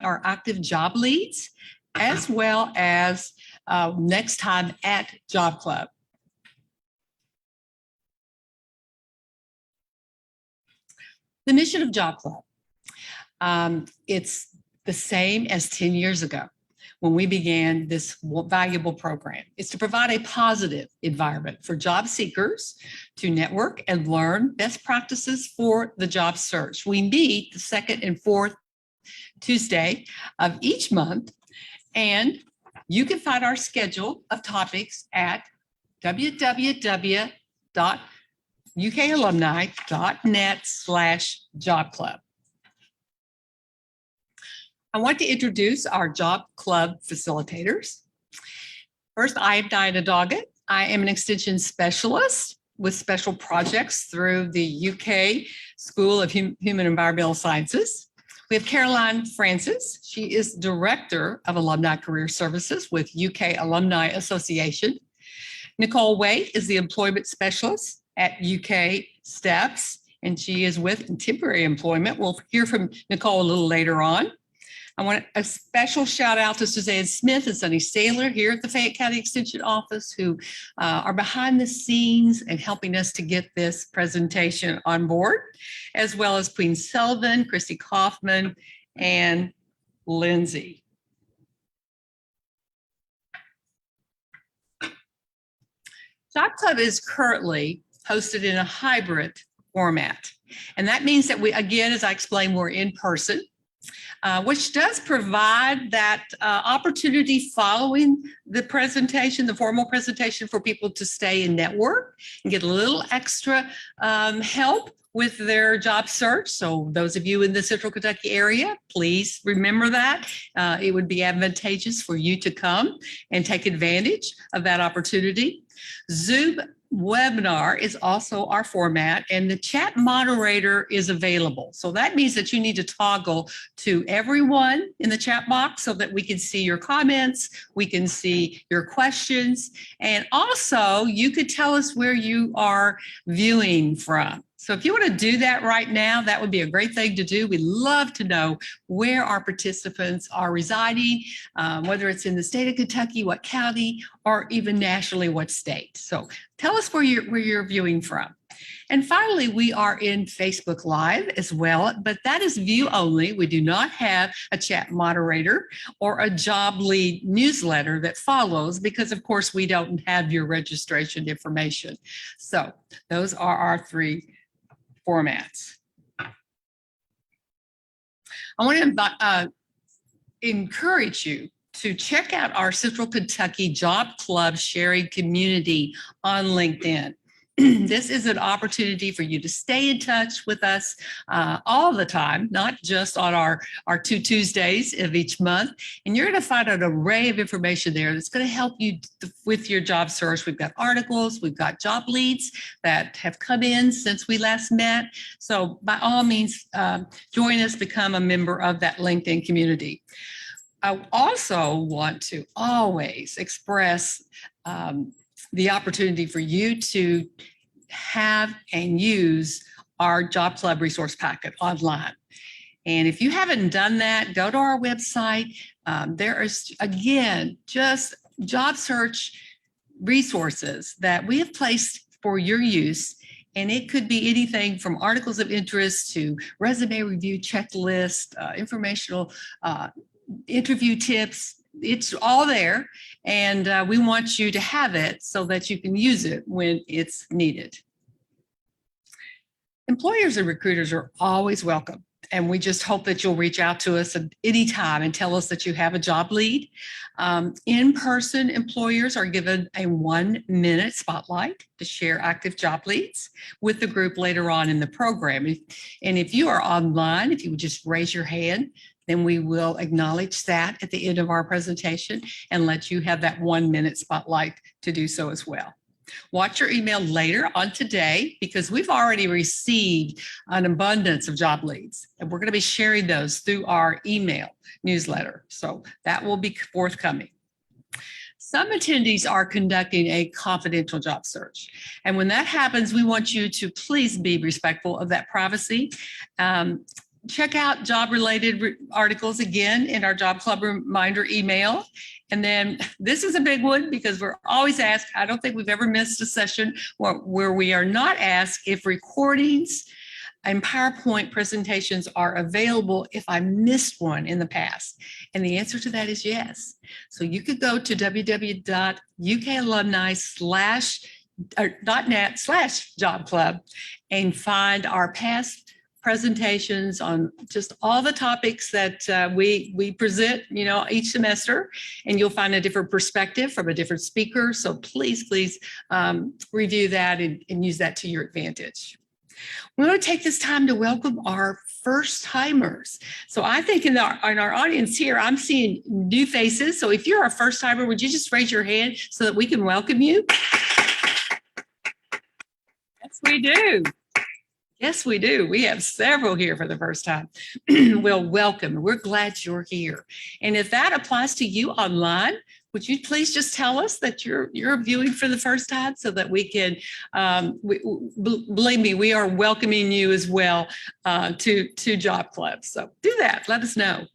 our active job leads, as well as next time at Job Club. The mission of Job Club, it's the same as 10 years ago when we began this valuable program. It's to provide a positive environment for job seekers to network and learn best practices for the job search. We meet the second and fourth Tuesday of each month, and you can find our schedule of topics at www.ukalumni.net/job club. I want to introduce our Job Club facilitators. First, I am Diana Doggett. I am an extension specialist with special projects through the UK School of Human and Environmental Sciences. We have Caroline Francis. She is Director of Alumni Career Services with UK Alumni Association. Nicole Waite is the Employment Specialist at UK STEPS, and she is with Contemporary Employment. We'll hear from Nicole a little later on. I want a special shout out to Suzanne Smith and Sunny Saylor here at the Fayette County Extension Office, who are behind the scenes and helping us to get this presentation on board, as well as Queen Sullivan, Christy Kaufman, and Lindsay. Job Club is currently hosted in a hybrid format. And that means that we, again, as I explained, we're in person. Which does provide that opportunity following the presentation, the formal presentation, for people to stay and network and get a little extra help with their job search. So those of you in the Central Kentucky area, please remember that. It would be advantageous for you to come and take advantage of that opportunity. Zoom webinar is also our format, and the chat moderator is available. So that means that you need to toggle to everyone in the chat box so that we can see your comments, we can see your questions, and also you could tell us where you are viewing from. So if you want to do that right now, that would be a great thing to do. We'd love to know where our participants are residing, whether it's in the state of Kentucky, what county, or even nationally, what state. So tell us where you're viewing from. And finally, we are in Facebook Live as well, but that is view only. We do not have a chat moderator or a job lead newsletter that follows because, of course, we don't have your registration information. So those are our three formats. I want to encourage you to check out our Central Kentucky Job Club sharing community on LinkedIn. This is an opportunity for you to stay in touch with us all the time, not just on our 2 Tuesdays of each month. And you're going to find an array of information there that's going to help you with your job search. We've got articles, we've got job leads that have come in since we last met. So by all means, join us, become a member of that LinkedIn community. I also want to always express the opportunity for you to have and use our Job Club resource packet online. And if you haven't done that, go to our website. There is, again, just job search resources that we have placed for your use. And it could be anything from articles of interest to resume review checklist, informational interview tips. It's all there, and we want you to have it so that you can use it when it's needed. Employers and recruiters are always welcome, and we just hope that you'll reach out to us at any time and tell us that you have a job lead. In-person employers are given a 1-minute spotlight to share active job leads with the group later on in the program. And if you are online, if you would just raise your hand, then we will acknowledge that at the end of our presentation and let you have that 1-minute spotlight to do so as well. Watch your email later on today because we've already received an abundance of job leads, and we're going to be sharing those through our email newsletter. So that will be forthcoming. Some attendees are conducting a confidential job search. And when that happens, we want you to please be respectful of that privacy. check out job-related articles again in our Job Club reminder email. And then this is a big one because we're always asked, I don't think we've ever missed a session where we are not asked if recordings and PowerPoint presentations are available if I missed one in the past. And the answer to that is yes. So you could go to www.ukalumni.net/job club and find our past presentations on just all the topics that we present, each semester, and you'll find a different perspective from a different speaker. So please review that and use that to your advantage. We want to take this time to welcome our first timers. So I think in our audience here, I'm seeing new faces. So if you're a first timer, would you just raise your hand so that we can welcome you? Yes, we do. Yes, we do. We have several here for the first time. Well, welcome. We're glad you're here. And if that applies to you online, would you please just tell us that you're viewing for the first time so that we can, believe me, we are welcoming you as well to Job Club. So do that. Let us know.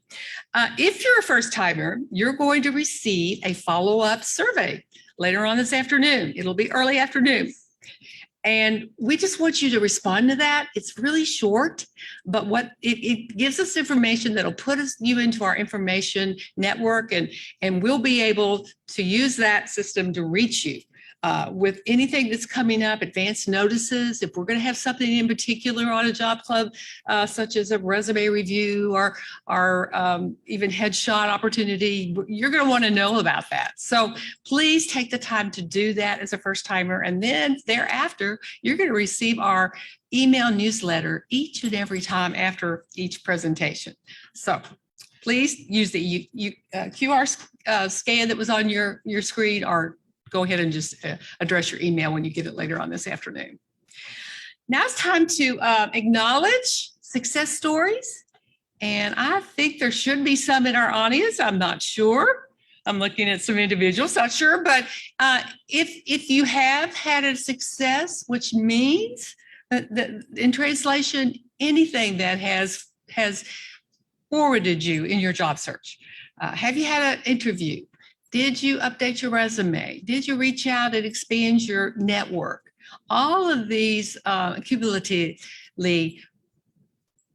If you're a first timer, you're going to receive a follow-up survey later on this afternoon. It'll be early afternoon. And we just want you to respond to that. It's really short, but what it gives us information that'll put you into our information network, and we'll be able to use that system to reach you with anything that's coming up, advanced notices. If we're going to have something in particular on a job club, such as a resume review or even headshot opportunity, you're going to want to know about that. So please take the time to do that as a first timer. And then thereafter, you're going to receive our email newsletter each and every time after each presentation. So please use the QR scan that was on your screen, or go ahead and just address your email when you get it later on this afternoon. Now it's time to acknowledge success stories. And I think there should be some in our audience. I'm not sure. I'm looking at some individuals, not sure. But if you have had a success, which means that in translation, anything that has forwarded you in your job search. Have you had an interview? Did you update your resume? Did you reach out and expand your network? All of these cumulatively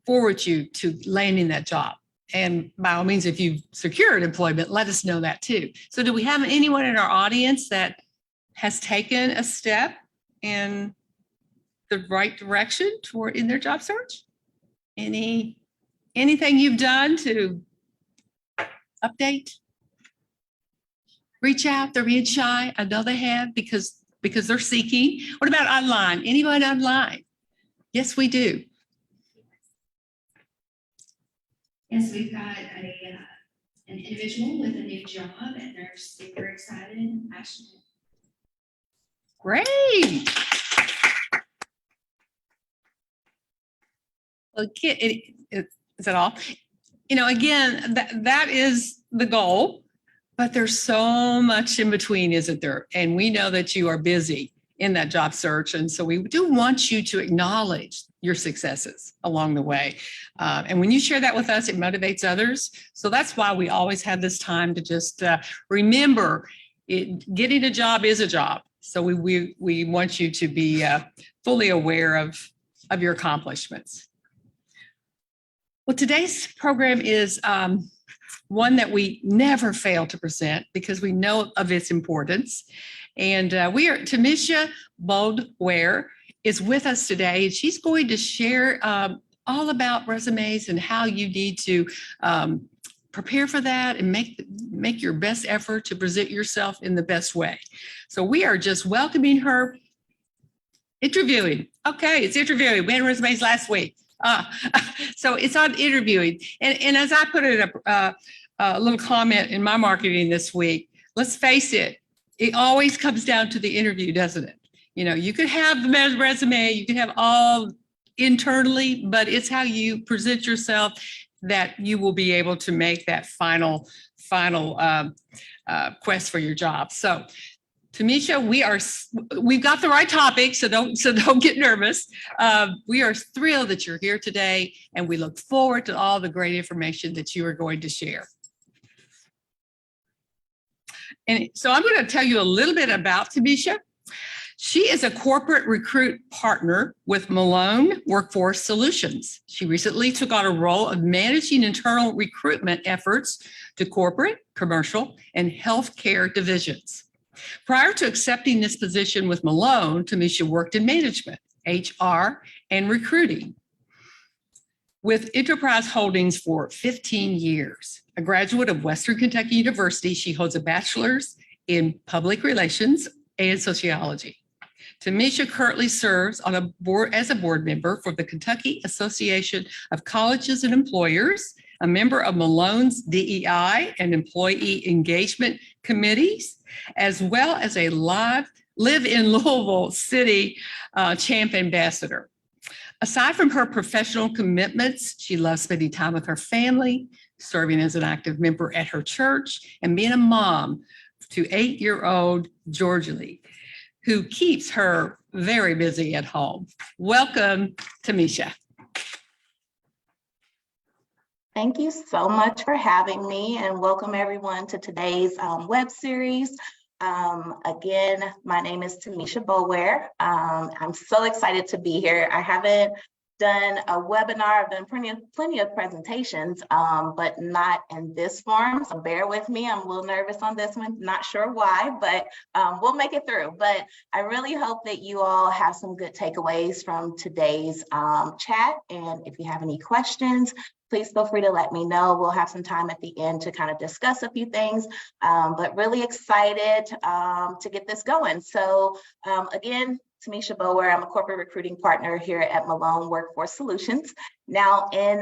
forward you to landing that job. And by all means, if you've secured employment, let us know that too. So do we have anyone in our audience that has taken a step in the right direction in their job search? Anything you've done to update? Reach out, they're being shy. I know they have because they're seeking. What about online? Anyone online? Yes, we do. Yes, we've got an individual with a new job, and they're super excited and passionate. Great. Well, is that all? Again, that is the goal. But there's so much in between, isn't there? And we know that you are busy in that job search. And so we do want you to acknowledge your successes along the way. And when you share that with us, it motivates others. So that's why we always have this time to just remember getting a job is a job. So we want you to be fully aware of your accomplishments. Well, today's program is one that we never fail to present because we know of its importance. And Tamisha Boleware is with us today, and she's going to share all about resumes and how you need to prepare for that and make your best effort to present yourself in the best way. So we are just welcoming her. Interviewing. Okay, it's interviewing. We had resumes last week. So it's on interviewing. And as I put it a little comment in my marketing this week, let's face it, it always comes down to the interview, doesn't it? You could have the resume, you could have all internally, but it's how you present yourself that you will be able to make that final quest for your job. So Tamisha, we've got the right topic, so don't get nervous. We are thrilled that you're here today, and we look forward to all the great information that you are going to share. And so I'm going to tell you a little bit about Tamisha. She is a corporate recruit partner with Malone Workforce Solutions. She recently took on a role of managing internal recruitment efforts to corporate, commercial, and healthcare divisions. Prior to accepting this position with Malone, Tamisha worked in management, HR, and recruiting with Enterprise Holdings for 15 years. A graduate of Western Kentucky University, she holds a bachelor's in public relations and sociology. Tamisha currently serves on a board as a board member for the Kentucky Association of Colleges and Employers, a member of Malone's DEI and employee engagement committees, as well as a live in Louisville City Champ Ambassador. Aside from her professional commitments, she loves spending time with her family, serving as an active member at her church, and being a mom to 8-year-old Georgia Lee, who keeps her very busy at home. Welcome, Tamisha. Thank you so much for having me, and welcome everyone to today's web series. Again, my name is Tamisha Boleware. I'm so excited to be here. I haven't done a webinar. I've done plenty of presentations, but not in this form. So bear with me. I'm a little nervous on this one. Not sure why, but we'll make it through. But I really hope that you all have some good takeaways from today's chat. And if you have any questions, please feel free to let me know. We'll have some time at the end to kind of discuss a few things, but really excited to get this going. So again, Tamisha Boleware, I'm a corporate recruiting partner here at Malone Workforce Solutions. Now in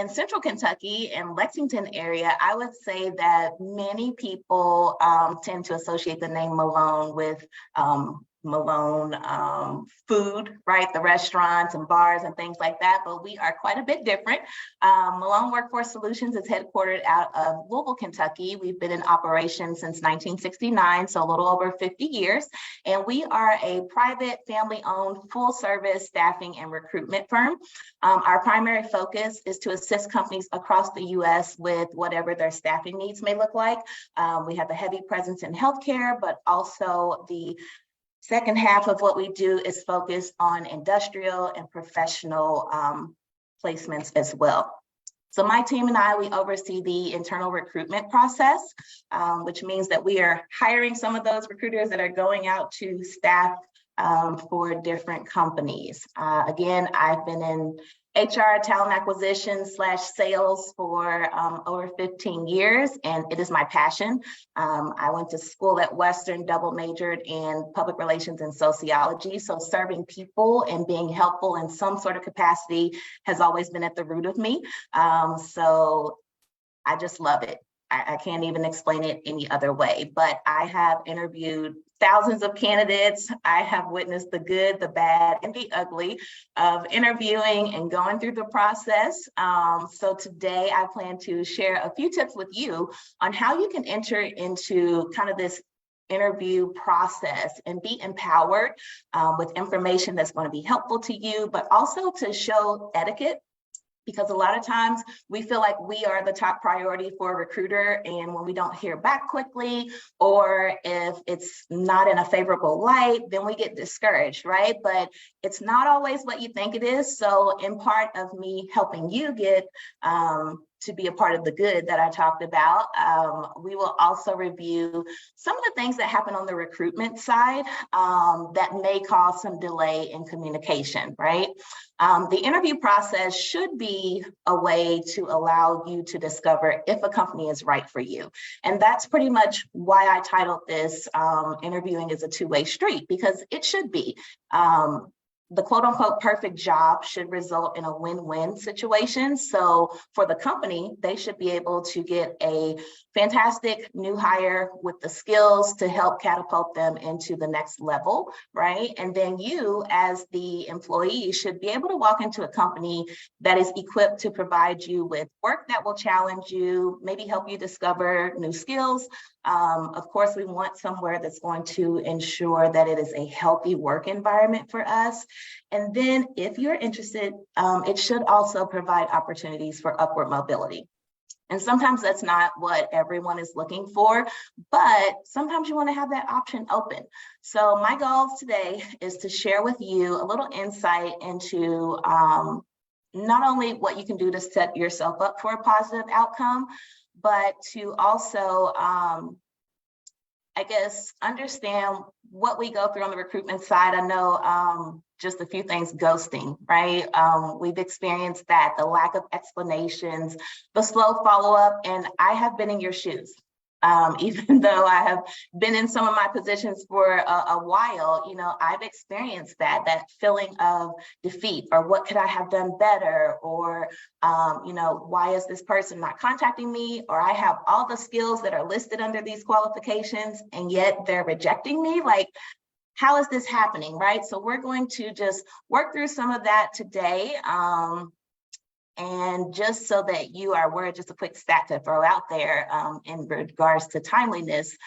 Central Kentucky and Lexington area, I would say that many people tend to associate the name Malone with Malone food, right? The restaurants and bars and things like that, but we are quite a bit different. Malone Workforce Solutions is headquartered out of Louisville, Kentucky. We've been in operation since 1969, so a little over 50 years. And we are a private, family-owned, full-service staffing and recruitment firm. Our primary focus is to assist companies across the U.S. with whatever their staffing needs may look like. We have a heavy presence in healthcare, but also the second half of what we do is focus on industrial and professional placements as well. So my team and I, we oversee the internal recruitment process, which means that we are hiring some of those recruiters that are going out to staff for different companies. Again, I've been in HR, talent acquisition / sales for over 15 years, and it is my passion. I went to school at Western, double majored in public relations and sociology. So serving people and being helpful in some sort of capacity has always been at the root of me. So I just love it. I can't even explain it any other way, but I have interviewed thousands of candidates. I have witnessed the good, the bad, and the ugly of interviewing and going through the process. So today I plan to share a few tips with you on how you can enter into kind of this interview process and be empowered with information that's going to be helpful to you, but also to show etiquette. Because a lot of times we feel like we are the top priority for a recruiter, and when we don't hear back quickly, or if it's not in a favorable light, then we get discouraged, right? But it's not always what you think it is. So in part of me helping you get to be a part of the good that I talked about, we will also review some of the things that happen on the recruitment side that may cause some delay in communication, right? The interview process should be a way to allow you to discover if a company is right for you. And that's pretty much why I titled this Interviewing is a Two-Way Street, because it should be. the quote unquote perfect job should result in a win-win situation. So for the company, they should be able to get a fantastic new hire with the skills to help catapult them into the next level, right? And then you as the employee should be able to walk into a company that is equipped to provide you with work that will challenge you, maybe help you discover new skills. Of course, we want somewhere that's going to ensure that it is a healthy work environment for us. And then if you're interested, it should also provide opportunities for upward mobility. And sometimes that's not what everyone is looking for, but sometimes you want to have that option open. So my goal today is to share with you a little insight into not only what you can do to set yourself up for a positive outcome, but to also, I guess, understand what we go through on the recruitment side. I know just a few things, ghosting, right? We've experienced that, the lack of explanations, the slow follow-up, and I have been in your shoes. Even though I have been in some of my positions for a while, you know, I've experienced that feeling of defeat, or what could I have done better? Or, you know, why is this person not contacting me? Or I have all the skills that are listed under these qualifications and yet they're rejecting me. Like, how is this happening, right? So we're going to just work through some of that today. And just so that you are aware, just a quick stat to throw out there in regards to timeliness,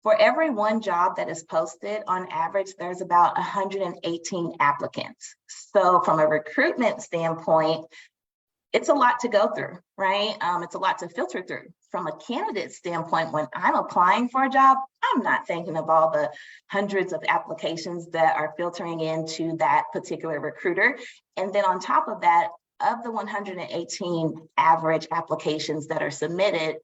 for every one job that is posted, on average, there's about 118 applicants. So from a recruitment standpoint, it's a lot to go through, right? It's a lot to filter through. From a candidate standpoint, when I'm applying for a job, I'm not thinking of all the hundreds of applications that are filtering into that particular recruiter. And then on top of that, of the 118 average applications that are submitted,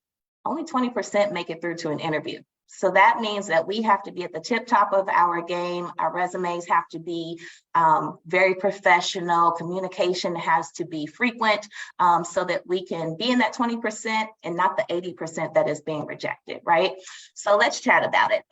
only 20% make it through to an interview. So that means that we have to be at the tip top of our game. Our resumes have to be very professional. Communication has to be frequent so that we can be in that 20% and not the 80% that is being rejected, right? So let's chat about it.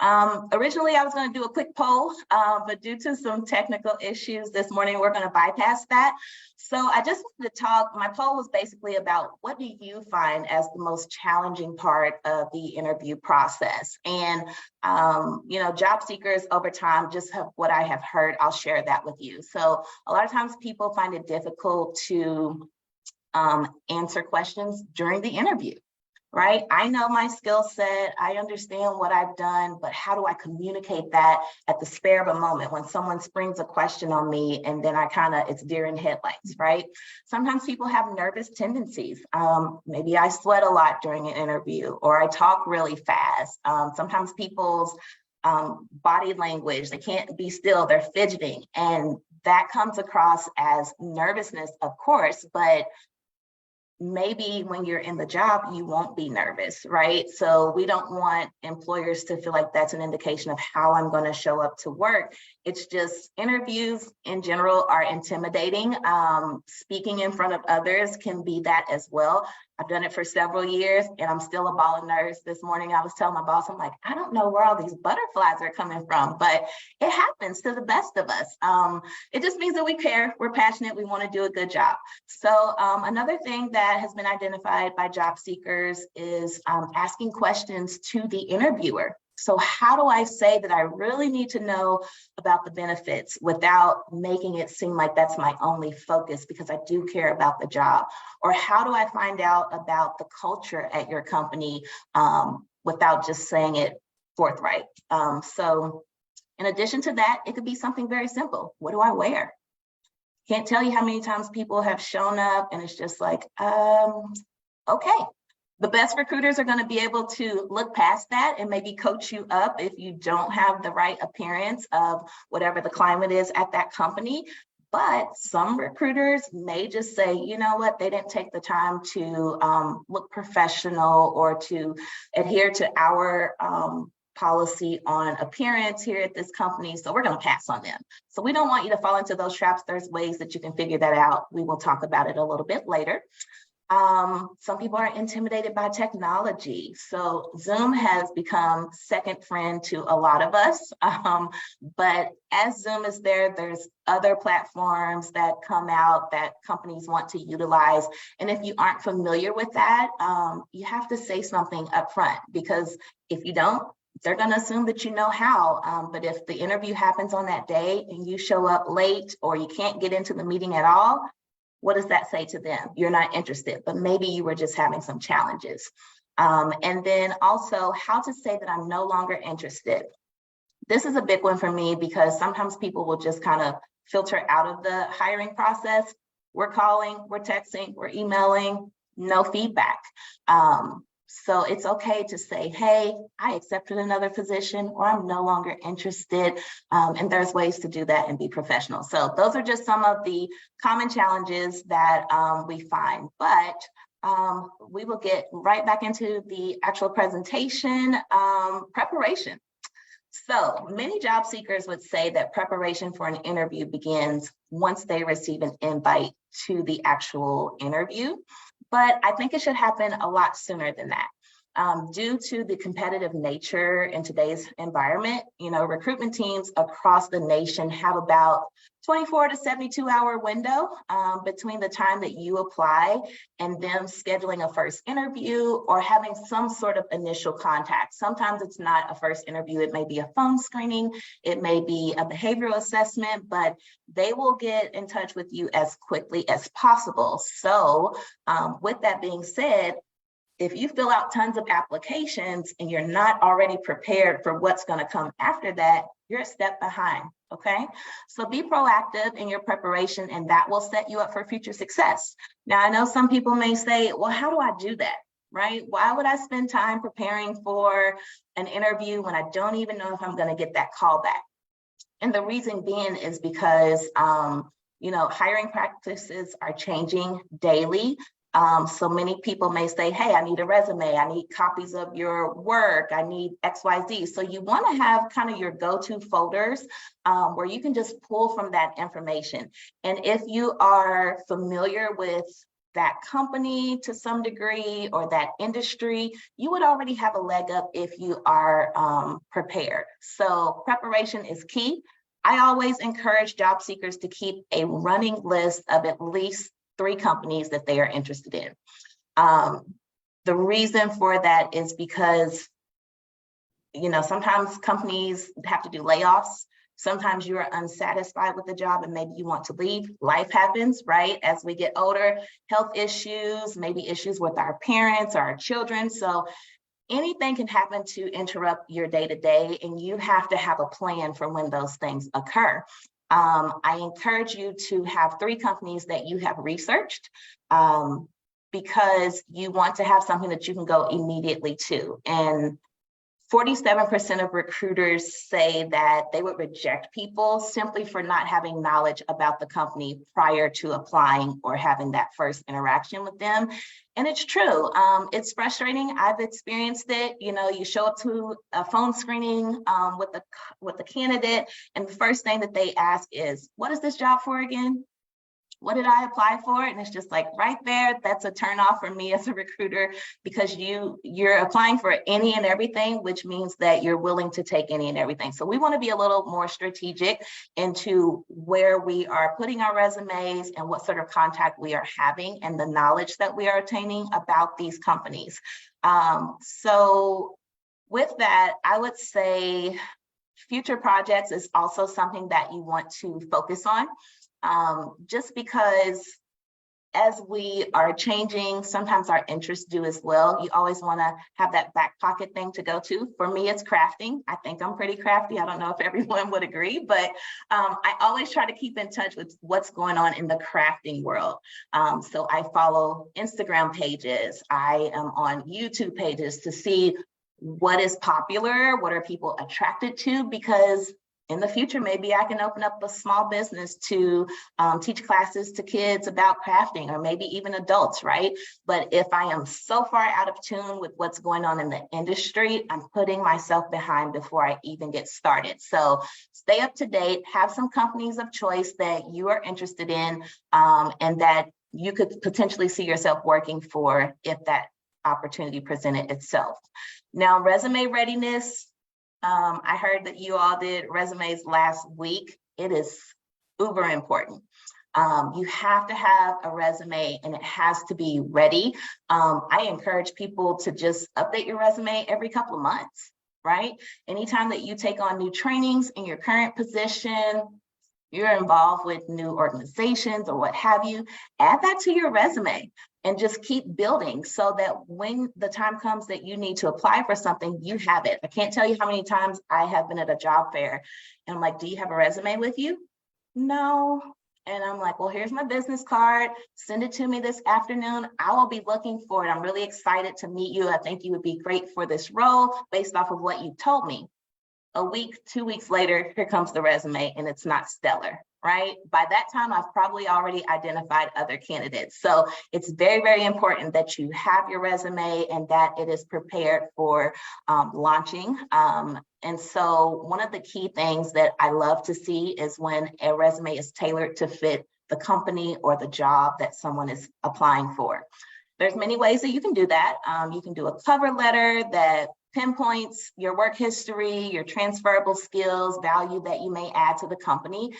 Originally, I was going to do a quick poll, but due to some technical issues this morning, we're going to bypass that. So I just wanted to talk, my poll was basically about what do you find as the most challenging part of the interview process? And, you know, job seekers over time, just have what I have heard, I'll share that with you. So a lot of times people find it difficult to answer questions during the interview. Right? I know my skill set, I understand what I've done, but how do I communicate that at the spare of a moment when someone springs a question on me and then it's deer in headlights, right? Sometimes people have nervous tendencies. Maybe I sweat a lot during an interview, or I talk really fast. Sometimes people's body language, they can't be still, they're fidgeting, and that comes across as nervousness, of course, but maybe when you're in the job, you won't be nervous, right? So we don't want employers to feel like that's an indication of how I'm going to show up to work. It's just interviews in general are intimidating. Speaking in front of others can be that as well. I've done it for several years and I'm still a ball of nerves. This morning, I was telling my boss, I'm like, I don't know where all these butterflies are coming from, but it happens to the best of us. It just means that we care, we're passionate, we want to do a good job. So another thing that has been identified by job seekers is asking questions to the interviewer. So how do I say that I really need to know about the benefits without making it seem like that's my only focus because I do care about the job? Or how do I find out about the culture at your company without just saying it forthright? So in addition to that, it could be something very simple. What do I wear? Can't tell you how many times people have shown up and it's just like, okay. The best recruiters are going to be able to look past that and maybe coach you up if you don't have the right appearance of whatever the climate is at that company. But some recruiters may just say, you know what, they didn't take the time to look professional or to adhere to our policy on appearance here at this company. So we're going to pass on them. So we don't want you to fall into those traps. There's ways that you can figure that out. We will talk about it a little bit later. Some people are intimidated by technology. So Zoom has become second friend to a lot of us. But as Zoom is there, there's other platforms that come out that companies want to utilize. And if you aren't familiar with that, you have to say something up front, because if you don't, they're going to assume that you know how. But if the interview happens on that day and you show up late or you can't get into the meeting at all, what does that say to them? You're not interested, but maybe you were just having some challenges. And then also how to say that I'm no longer interested. This is a big one for me because sometimes people will just kind of filter out of the hiring process. We're calling, we're texting, we're emailing, no feedback. So it's okay to say, hey, I accepted another position, or I'm no longer interested. And there's ways to do that and be professional. So those are just some of the common challenges that we find. But we will get right back into the actual presentation preparation. So many job seekers would say that preparation for an interview begins once they receive an invite to the actual interview. But I think it should happen a lot sooner than that. Due to the competitive nature in today's environment, recruitment teams across the nation have about 24 to 72 hour window between the time that you apply and them scheduling a first interview or having some sort of initial contact. Sometimes it's not a first interview, it may be a phone screening, it may be a behavioral assessment, but they will get in touch with you as quickly as possible. So with that being said, if you fill out tons of applications and you're not already prepared for what's going to come after that, you're a step behind, okay? So be proactive in your preparation and that will set you up for future success. Now, I know some people may say, well, how do I do that, right? Why would I spend time preparing for an interview when I don't even know if I'm going to get that call back? And the reason being is because, hiring practices are changing daily. So many people may say, hey, I need a resume, I need copies of your work, I need XYZ. So you want to have kind of your go-to folders where you can just pull from that information. And if you are familiar with that company to some degree or that industry, you would already have a leg up if you are prepared. So preparation is key. I always encourage job seekers to keep a running list of at least 3 companies that they are interested in. The reason for that is because, sometimes companies have to do layoffs. Sometimes you are unsatisfied with the job and maybe you want to leave. Life happens, right? As we get older, health issues, maybe issues with our parents or our children. So anything can happen to interrupt your day-to-day, and you have to have a plan for when those things occur. I encourage you to have 3 companies that you have researched because you want to have something that you can go immediately to. And 47% of recruiters say that they would reject people simply for not having knowledge about the company prior to applying or having that first interaction with them. And it's true. It's frustrating. I've experienced it. You show up to a phone screening with the candidate, and the first thing that they ask is, what is this job for again? What did I apply for? And it's just like right there, that's a turnoff for me as a recruiter, because you're applying for any and everything, which means that you're willing to take any and everything. So we want to be a little more strategic into where we are putting our resumes and what sort of contact we are having and the knowledge that we are attaining about these companies. So with that, I would say future projects is also something that you want to focus on. Just because as we are changing, sometimes our interests do as well. You always want to have that back pocket thing to go to. For me, it's crafting. I think I'm pretty crafty. I don't know if everyone would agree, but I always try to keep in touch with what's going on in the crafting world. So I follow Instagram pages. I am on YouTube pages to see what is popular, what are people attracted to, because in the future, maybe I can open up a small business to teach classes to kids about crafting, or maybe even adults, right? But if I am so far out of tune with what's going on in the industry, I'm putting myself behind before I even get started. So stay up to date, have some companies of choice that you are interested in and that you could potentially see yourself working for if that opportunity presented itself. Now, resume readiness, I heard that you all did resumes last week. It is uber important. You have to have a resume and it has to be ready. I encourage people to just update your resume every couple of months, right? Anytime that you take on new trainings in your current position, you're involved with new organizations or what have you, add that to your resume and just keep building so that when the time comes that you need to apply for something, you have it. I can't tell you how many times I have been at a job fair and I'm like, do you have a resume with you? No. And I'm like, well, here's my business card. Send it to me this afternoon. I will be looking for it. I'm really excited to meet you. I think you would be great for this role based off of what you told me. A week, 2 weeks later, here comes the resume and it's not stellar, right? By that time, I've probably already identified other candidates. So it's very, very important that you have your resume and that it is prepared for launching. And so one of the key things that I love to see is when a resume is tailored to fit the company or the job that someone is applying for. There's many ways that you can do that. You can do a cover letter that pinpoints your work history, your transferable skills, value that you may add to the company.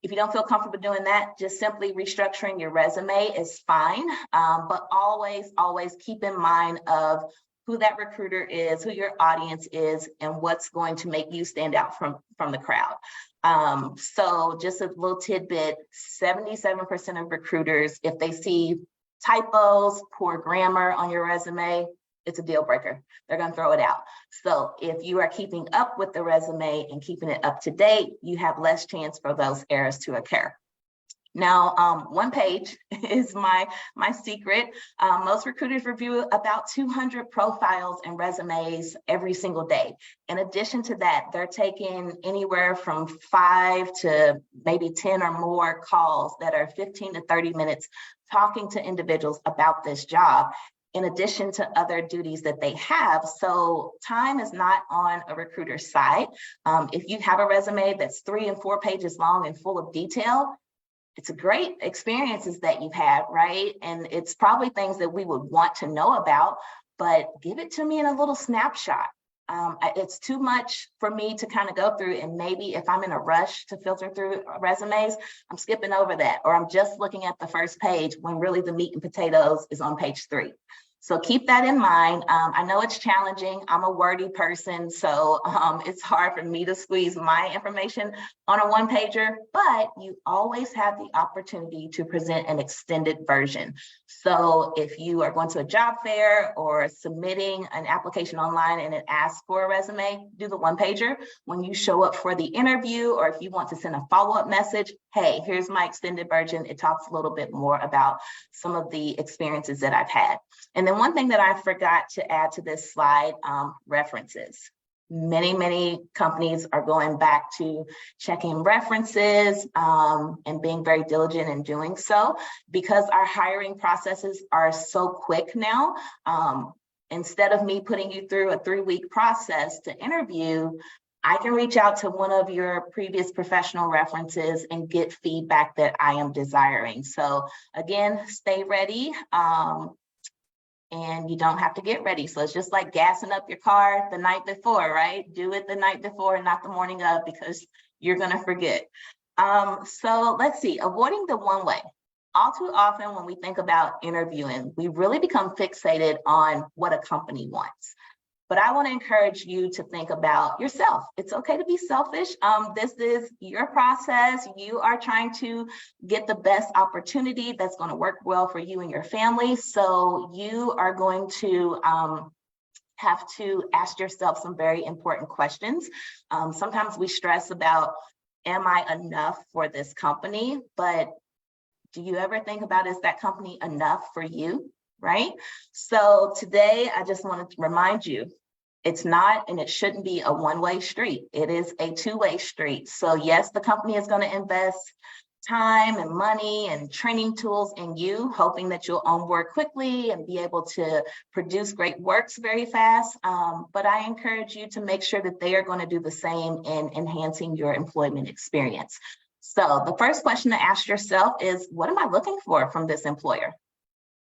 If you don't feel comfortable doing that, just simply restructuring your resume is fine. But always, always keep in mind of who that recruiter is, who your audience is, and what's going to make you stand out from the crowd. So just a little tidbit, 77% of recruiters, if they see typos, poor grammar on your resume, it's a deal breaker. They're going to throw it out. So if you are keeping up with the resume and keeping it up to date, you have less chance for those errors to occur. Now, one page is my secret. Most recruiters review about 200 profiles and resumes every single day. In addition to that, they're taking anywhere from 5 to maybe 10 or more calls that are 15 to 30 minutes talking to individuals about this job, in addition to other duties that they have. So time is not on a recruiter's side. If you have a resume that's 3 and 4 pages long and full of detail, it's a great experiences that you've had, right? And it's probably things that we would want to know about, but give it to me in a little snapshot. It's too much for me to kind of go through, and maybe if I'm in a rush to filter through resumes, I'm skipping over that, or I'm just looking at the first page when really the meat and potatoes is on page 3. So keep that in mind. I know it's challenging. I'm a wordy person, so it's hard for me to squeeze my information on a one-pager, but you always have the opportunity to present an extended version. So if you are going to a job fair or submitting an application online and it asks for a resume, do the one-pager. When you show up for the interview, or if you want to send a follow-up message, hey, here's my extended version. It talks a little bit more about some of the experiences that I've had. And then one thing that I forgot to add to this slide, references. Many companies are going back to checking references and being very diligent in doing so, because our hiring processes are so quick now. Instead of me putting you through a 3-week process to interview, I can reach out to one of your previous professional references and get feedback that I am desiring. So again, stay ready. And you don't have to get ready. So it's just like gassing up your car the night before, right? Do it the night before, not the morning of, because you're going to forget. So let's see, avoiding the one way. All too often when we think about interviewing, we really become fixated on what a company wants. But I want to encourage you to think about yourself. It's okay to be selfish. This is your process. You are trying to get the best opportunity that's going to work well for you and your family. So you are going to have to ask yourself some very important questions. Sometimes we stress about, am I enough for this company? But do you ever think about, is that company enough for you? Right? So today, I just wanted to remind you, it's not and it shouldn't be a one-way street. It is a two-way street. So yes, the company is going to invest time and money and training tools in you, hoping that you'll onboard quickly and be able to produce great works very fast. But I encourage you to make sure that they are going to do the same in enhancing your employment experience. So the first question to ask yourself is, what am I looking for from this employer?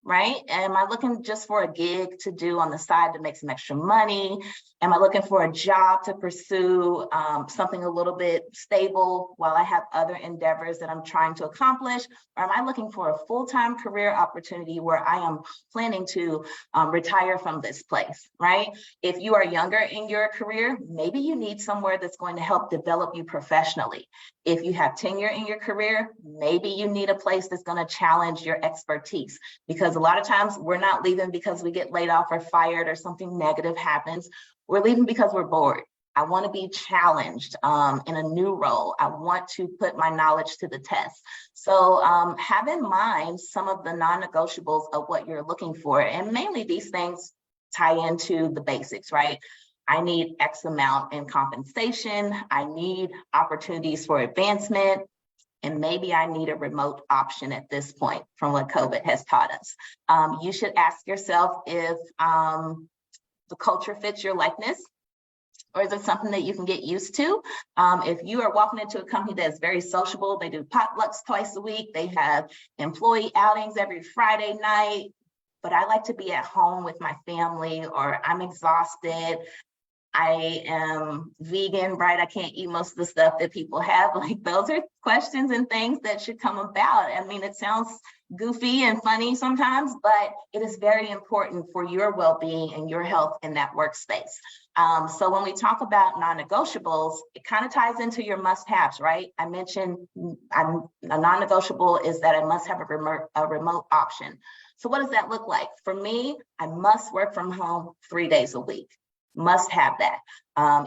Right? Am I looking just for a gig to do on the side to make some extra money? Am I looking for a job to pursue, something a little bit stable while I have other endeavors that I'm trying to accomplish? Or am I looking for a full-time career opportunity where I am planning to retire from this place, right? If you are younger in your career, maybe you need somewhere that's going to help develop you professionally. If you have tenure in your career, maybe you need a place that's going to challenge your expertise, because a lot of times we're not leaving because we get laid off or fired or something negative happens. We're leaving because we're bored. I want to be challenged in a new role. I want to put my knowledge to the test. So have in mind some of the non-negotiables of what you're looking for. And mainly these things tie into the basics, right? I need X amount in compensation. I need opportunities for advancement. And maybe I need a remote option at this point from what COVID has taught us. You should ask yourself if the culture fits your likeness, or is it something that you can get used to? If you are walking into a company that's very sociable, they do potlucks twice a week, they have employee outings every Friday night, but I like to be at home with my family, or I'm exhausted, I am vegan, right? I can't eat most of the stuff that people have. Like, those are questions and things that should come about. I mean, it sounds goofy and funny sometimes, but it is very important for your well-being and your health in that workspace. So when we talk about non-negotiables, it kind of ties into your must-haves, right? I mentioned a non-negotiable is that I must have a remote option. So what does that look like? For me, I must work from home 3 days a week. Must have that.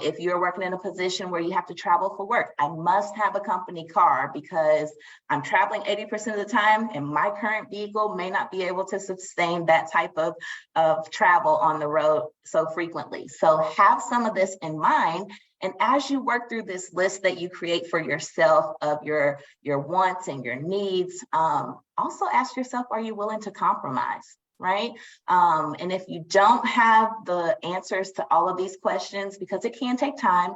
If you're working in a position where you have to travel for work, I must have a company car because I'm traveling 80% of the time and my current vehicle may not be able to sustain that type of travel on the road so frequently. So have some of this in mind. And as you work through this list that you create for yourself of your wants and your needs, also ask yourself, are you willing to compromise? Right? And if you don't have the answers to all of these questions, because it can take time,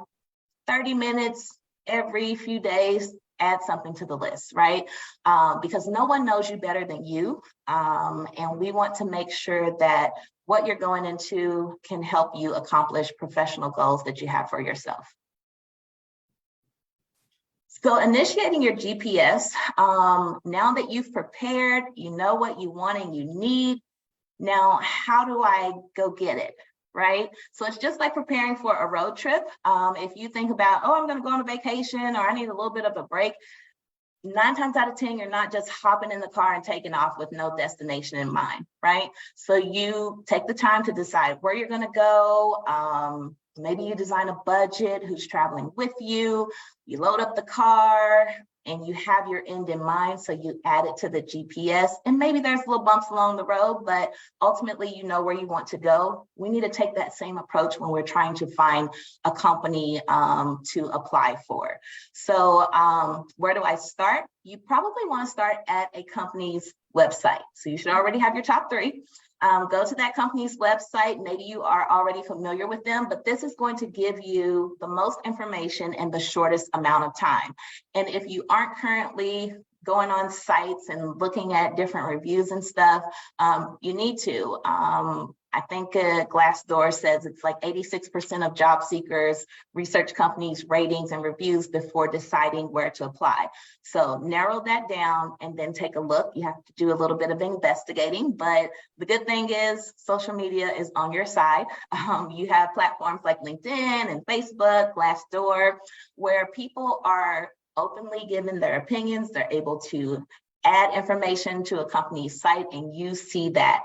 30 minutes every few days, add something to the list, right? Because no one knows you better than you. And we want to make sure that what you're going into can help you accomplish professional goals that you have for yourself. So initiating your GPS, now that you've prepared, you know what you want and you need. Now, how do I go get it, right? So it's just like preparing for a road trip. If you think about, oh, I'm going to go on a vacation, or I need a little bit of a break, 9 times out of 10, you're not just hopping in the car and taking off with no destination in mind, right? So you take the time to decide where you're going to go. Maybe you design a budget, who's traveling with you, you load up the car, and you have your end in mind, so you add it to the GPS. And maybe there's little bumps along the road, but ultimately you know where you want to go. We need to take that same approach when we're trying to find a company to apply for. So where do I start? You probably want to start at a company's website. So you should already have your top 3. Go to that company's website. Maybe you are already familiar with them, but this is going to give you the most information in the shortest amount of time. And if you aren't currently going on sites and looking at different reviews and stuff, you need to. I think Glassdoor says it's like 86% of job seekers research companies' ratings and reviews before deciding where to apply. So narrow that down and then take a look. You have to do a little bit of investigating, but the good thing is social media is on your side. You have platforms like LinkedIn and Facebook, Glassdoor, where people are openly giving their opinions. They're able to add information to a company's site and you see that.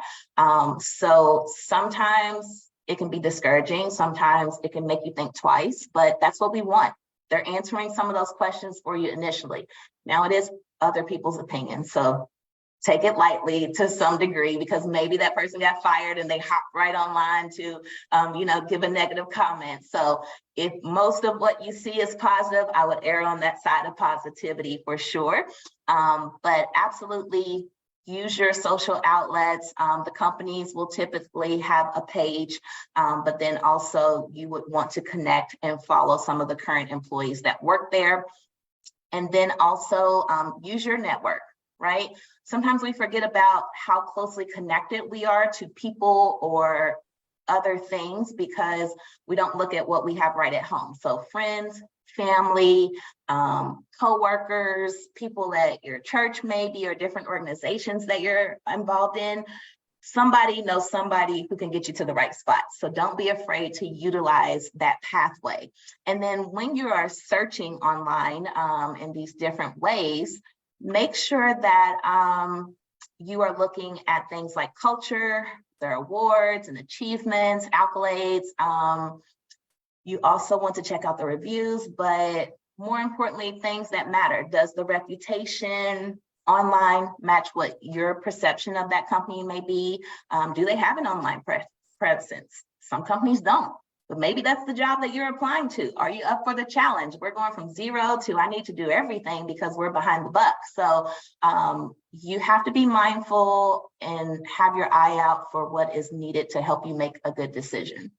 So sometimes it can be discouraging. Sometimes it can make you think twice, but that's what we want. They're answering some of those questions for you initially. Now it is other people's opinions. So take it lightly to some degree, because maybe that person got fired and they hop right online to, give a negative comment. So if most of what you see is positive, I would err on that side of positivity for sure. But absolutely use your social outlets. The companies will typically have a page, but then also you would want to connect and follow some of the current employees that work there. And then also use your network, right? Sometimes we forget about how closely connected we are to people or other things because we don't look at what we have right at home. So friends, family, co-workers, people at your church maybe, or different organizations that you're involved in. Somebody knows somebody who can get you to the right spot. So don't be afraid to utilize that pathway. And then when you are searching online in these different ways, make sure that you are looking at things like culture, their awards and achievements, accolades. You also want to check out the reviews, but more importantly, things that matter. Does the reputation online match what your perception of that company may be? Do they have an online presence? Some companies don't, but maybe that's the job that you're applying to. Are you up for the challenge? We're going from 0 to I need to do everything because we're behind the buck. So you have to be mindful and have your eye out for what is needed to help you make a good decision.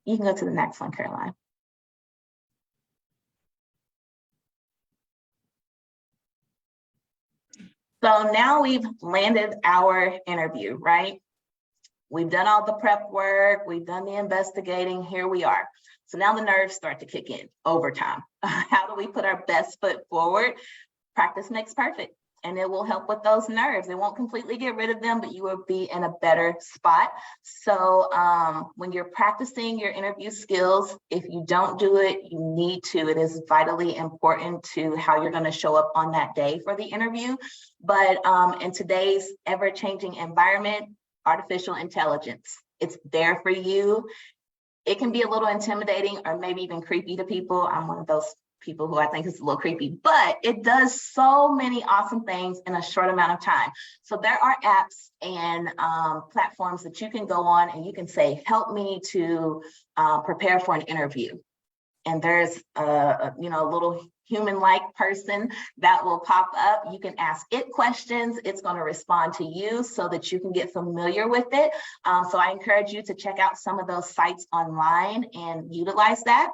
You can go to the next one, Caroline. So now we've landed our interview, right? We've done all the prep work, we've done the investigating, here we are. So now the nerves start to kick in, overtime. How do we put our best foot forward? Practice makes perfect, and it will help with those nerves. It won't completely get rid of them, but you will be in a better spot. So when you're practicing your interview skills, if you don't do it, you need to. It is vitally important to how you're going to show up on that day for the interview. But in today's ever-changing environment, artificial intelligence, it's there for you. It can be a little intimidating or maybe even creepy to people. I'm one of those people who I think is a little creepy, but it does so many awesome things in a short amount of time. So there are apps and platforms that you can go on and you can say, help me to prepare for an interview. And there's a little human-like person that will pop up. You can ask it questions. It's going to respond to you so that you can get familiar with it. So I encourage you to check out some of those sites online and utilize that.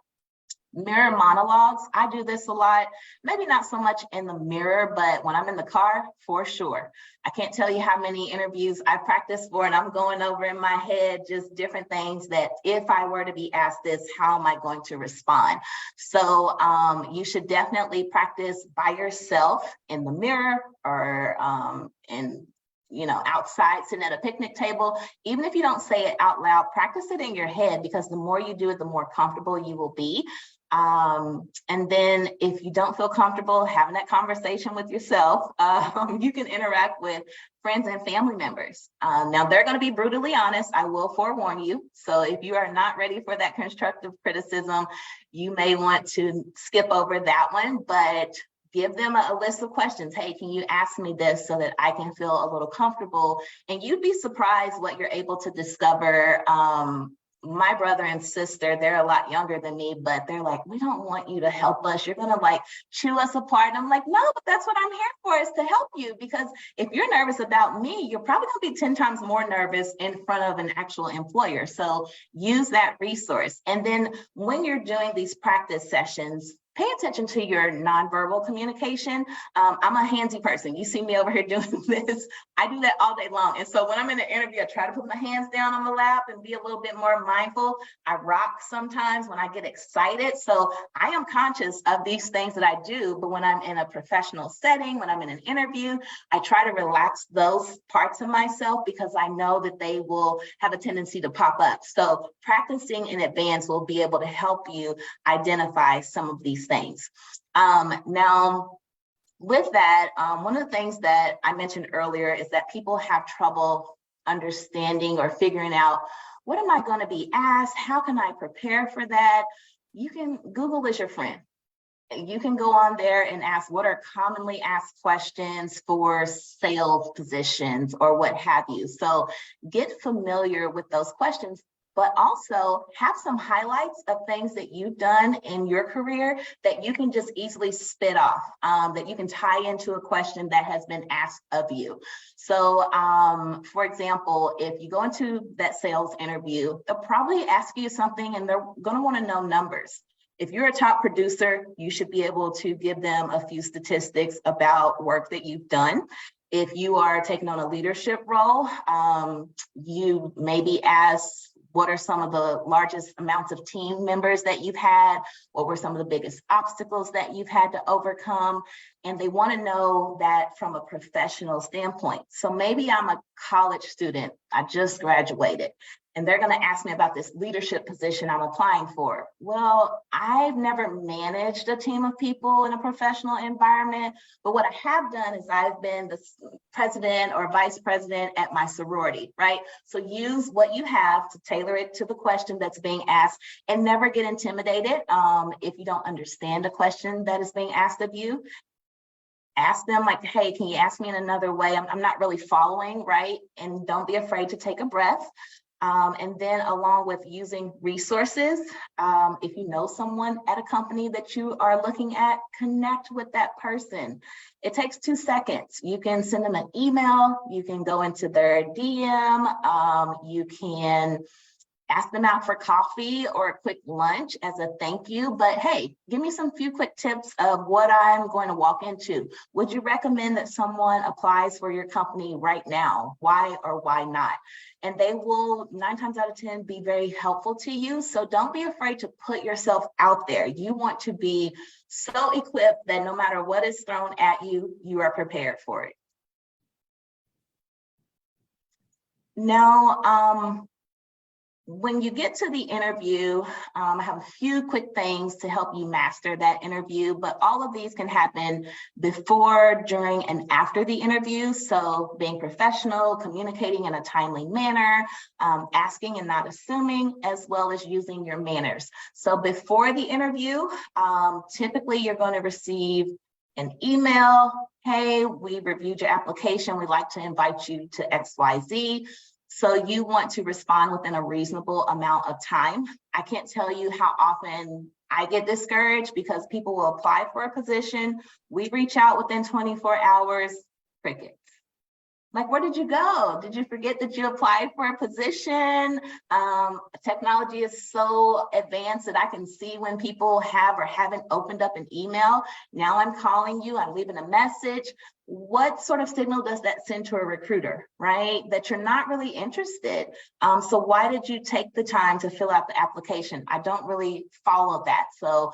Mirror monologues. I do this a lot, maybe not so much in the mirror, but when I'm in the car, for sure. I can't tell you how many interviews I practiced for, and I'm going over in my head just different things that if I were to be asked this, how am I going to respond? So you should definitely practice by yourself in the mirror or outside sitting at a picnic table. Even if you don't say it out loud, practice it in your head, because the more you do it, the more comfortable you will be. And then if you don't feel comfortable having that conversation with yourself, you can interact with friends and family members. Now they're going to be brutally honest. I will forewarn you. So if you are not ready for that constructive criticism, you may want to skip over that one, but give them a list of questions. Hey, can you ask me this so that I can feel a little comfortable? And you'd be surprised what you're able to discover. My brother and sister, they're a lot younger than me, but they're like, we don't want you to help us. You're going to chew us apart. And I'm like, no, but that's what I'm here for, is to help you. Because if you're nervous about me, you're probably going to be 10 times more nervous in front of an actual employer. So use that resource. And then when you're doing these practice sessions, pay attention to your nonverbal communication. I'm a handsy person. You see me over here doing this. I do that all day long. And so when I'm in an interview, I try to put my hands down on my lap and be a little bit more mindful. I rock sometimes when I get excited. So I am conscious of these things that I do. But when I'm in a professional setting, when I'm in an interview, I try to relax those parts of myself because I know that they will have a tendency to pop up. So practicing in advance will be able to help you identify some of these things. Now, with that, one of the things that I mentioned earlier is that people have trouble understanding or figuring out, what am I going to be asked? How can I prepare for that? Google is your friend. You can go on there and ask what are commonly asked questions for sales positions or what have you. So get familiar with those questions. but also have some highlights of things that you've done in your career that you can just easily spit off, that you can tie into a question that has been asked of you. So for example, if you go into that sales interview, they'll probably ask you something and they're going to want to know numbers. If you're a top producer, you should be able to give them a few statistics about work that you've done. If you are taking on a leadership role, you maybe ask, what are some of the largest amounts of team members that you've had? What were some of the biggest obstacles that you've had to overcome? And they want to know that from a professional standpoint. So maybe I'm a college student, I just graduated, and they're going to ask me about this leadership position I'm applying for. Well, I've never managed a team of people in a professional environment, but what I have done is I've been the president or vice president at my sorority, right? So use what you have to tailor it to the question that's being asked, and never get intimidated if you don't understand a question that is being asked of you. Ask them like, hey, can you ask me in another way? I'm not really following, right? And don't be afraid to take a breath. And then along with using resources, if you know someone at a company that you are looking at, connect with that person. It takes 2 seconds. You can send them an email, you can go into their DM, you can ask them out for coffee or a quick lunch as a thank you. But hey, give me some few quick tips of what I'm going to walk into. Would you recommend that someone applies for your company right now? Why or why not? And they will 9 times out of 10 be very helpful to you. So don't be afraid to put yourself out there. You want to be so equipped that no matter what is thrown at you, you are prepared for it. Now, when you get to the interview, I have a few quick things to help you master that interview, but all of these can happen before, during, and after the interview. So being professional, communicating in a timely manner, asking and not assuming, as well as using your manners. So before the interview, typically you're going to receive an email. Hey, we reviewed your application. We'd like to invite you to XYZ. So you want to respond within a reasonable amount of time. I can't tell you how often I get discouraged because people will apply for a position. We reach out within 24 hours, crickets. Like, where did you go? Did you forget that you applied for a position? Technology is so advanced that I can see when people have or haven't opened up an email. Now I'm calling you, I'm leaving a message. What sort of signal does that send to a recruiter, right? That you're not really interested. So why did you take the time to fill out the application? I don't really follow that. So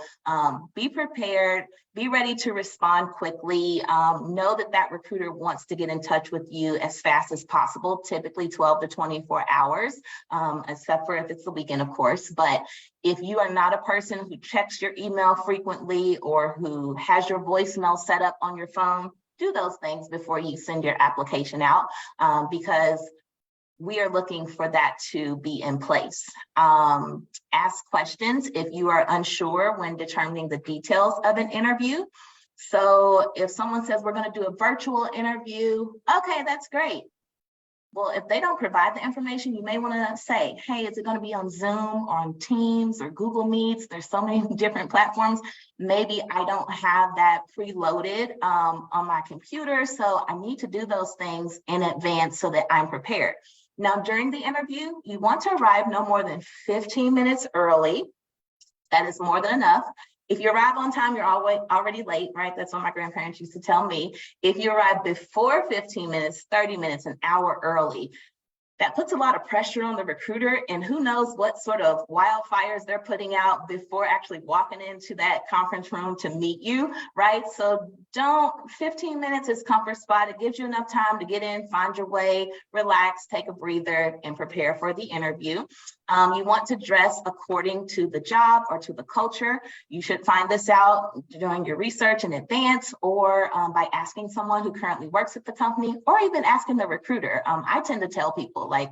be prepared, be ready to respond quickly. Know that that recruiter wants to get in touch with you as fast as possible, typically 12 to 24 hours, except for if it's the weekend, of course. But if you are not a person who checks your email frequently or who has your voicemail set up on your phone, do those things before you send your application out, because we are looking for that to be in place. Ask questions if you are unsure when determining the details of an interview. So if someone says we're going to do a virtual interview, okay, that's great. Well, if they don't provide the information, you may want to say, hey, is it going to be on Zoom or on Teams or Google Meets? There's so many different platforms. Maybe I don't have that preloaded on my computer. So I need to do those things in advance so that I'm prepared. Now, during the interview, you want to arrive no more than 15 minutes early. That is more than enough. If you arrive on time, you're already late, right? That's what my grandparents used to tell me. If you arrive before 15 minutes, 30 minutes, an hour early, that puts a lot of pressure on the recruiter, and who knows what sort of wildfires they're putting out before actually walking into that conference room to meet you, right? So 15 minutes is comfort spot. It gives you enough time to get in, find your way, relax, take a breather, and prepare for the interview. You want to dress according to the job or to the culture. You should find this out during your research in advance, or by asking someone who currently works at the company, or even asking the recruiter. I tend to tell people, like,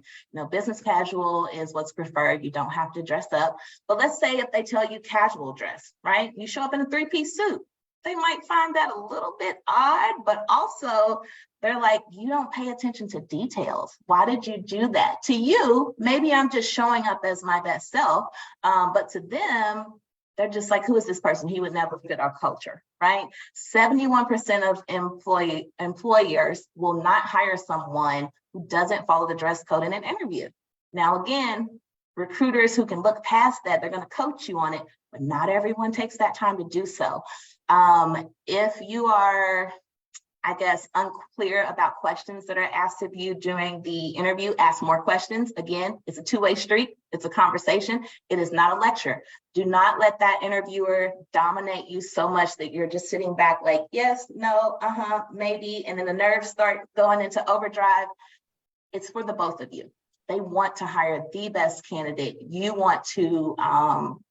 business casual is what's preferred. You don't have to dress up. But let's say if they tell you casual dress, right? You show up in a 3-piece suit. they might find that a little bit odd, but also they're like, you don't pay attention to details. Why did you do that? To you, maybe I'm just showing up as my best self, but to them, they're just like, who is this person? He would never fit our culture, right? 71% of employers will not hire someone who doesn't follow the dress code in an interview. Now, again, recruiters who can look past that, they're going to coach you on it, but not everyone takes that time to do so. If you are, I guess, unclear about questions that are asked of you during the interview, ask more questions. Again, it's a two-way street. It's a conversation. It is not a lecture. Do not let that interviewer dominate you so much that you're just sitting back like, yes, no, maybe, and then the nerves start going into overdrive. It's for the both of you. They want to hire the best candidate. You want to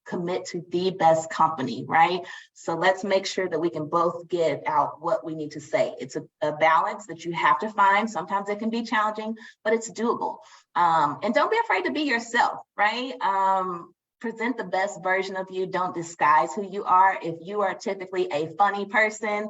commit to the best company, right? So let's make sure that we can both get out what we need to say. It's a balance that you have to find. Sometimes it can be challenging, but it's doable. And don't be afraid to be yourself, right? Present the best version of you. Don't disguise who you are. If you are typically a funny person,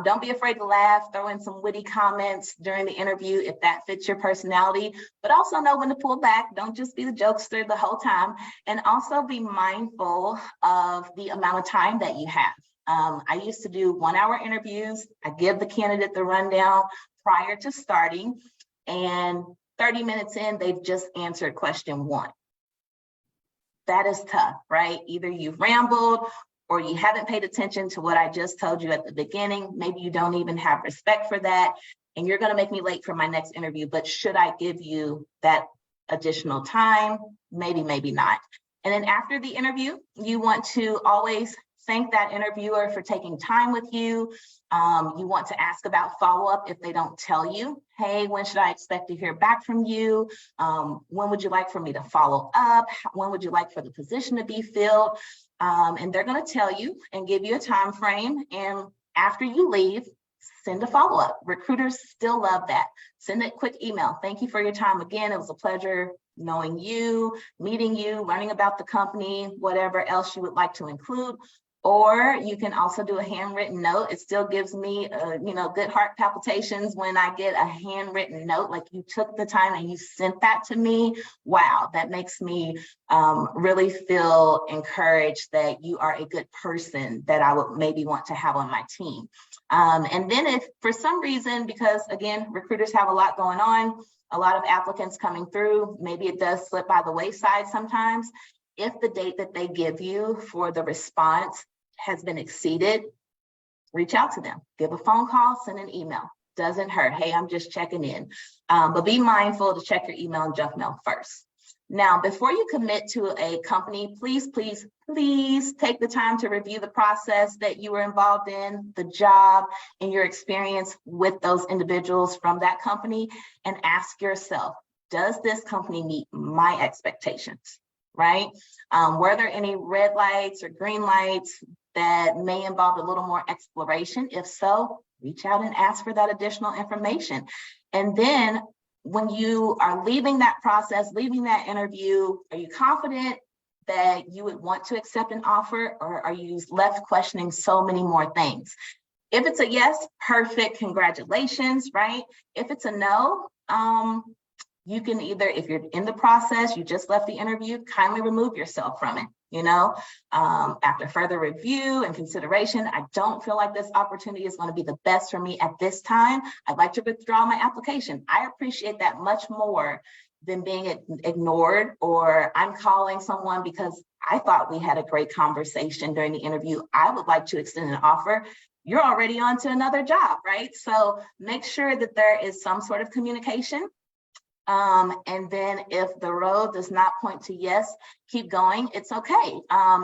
don't be afraid to laugh, throw in some witty comments during the interview if that fits your personality, but also know when to pull back. Don't just be the jokester the whole time. And also be mindful of the amount of time that you have. I used to do 1-hour interviews. I give the candidate the rundown prior to starting, and 30 minutes in, they've just answered question 1. That is tough, right? Either you've rambled or you haven't paid attention to what I just told you at the beginning. Maybe you don't even have respect for that, and you're going to make me late for my next interview. But should I give you that additional time? Maybe, maybe not. And then after the interview, you want to always thank that interviewer for taking time with you. You want to ask about follow-up if they don't tell you. Hey, when should I expect to hear back from you? When would you like for me to follow up? When would you like for the position to be filled? And they're going to tell you and give you a time frame. And after you leave, send a follow-up. Recruiters still love that. Send a quick email. Thank you for your time again. It was a pleasure knowing you, meeting you, learning about the company, whatever else you would like to include. Or you can also do a handwritten note. It still gives me, good heart palpitations when I get a handwritten note, like you took the time and you sent that to me. Wow, that makes me really feel encouraged that you are a good person that I would maybe want to have on my team. And then if for some reason, because again, recruiters have a lot going on, a lot of applicants coming through, maybe it does slip by the wayside sometimes. If the date that they give you for the response has been exceeded, reach out to them, give a phone call, send an email. Doesn't hurt. Hey, I'm just checking in. But be mindful to check your email and junk mail first. Now, before you commit to a company, please, please, please take the time to review the process that you were involved in, the job, and your experience with those individuals from that company, and ask yourself, does this company meet my expectations? Right? Were there any red lights or green lights that may involve a little more exploration? If so, reach out and ask for that additional information. And then when you are leaving that process, leaving that interview, are you confident that you would want to accept an offer, or are you left questioning so many more things? If it's a yes, perfect, congratulations, right? If it's a no, you can either, if you're in the process, you just left the interview, kindly remove yourself from it. After further review and consideration, I don't feel like this opportunity is going to be the best for me at this time. I'd like to withdraw my application. I appreciate that much more than being ignored, or I'm calling someone because I thought we had a great conversation during the interview. I would like to extend an offer. You're already on to another job, right? So make sure that there is some sort of communication. And then if the road does not point to yes, keep going. It's okay.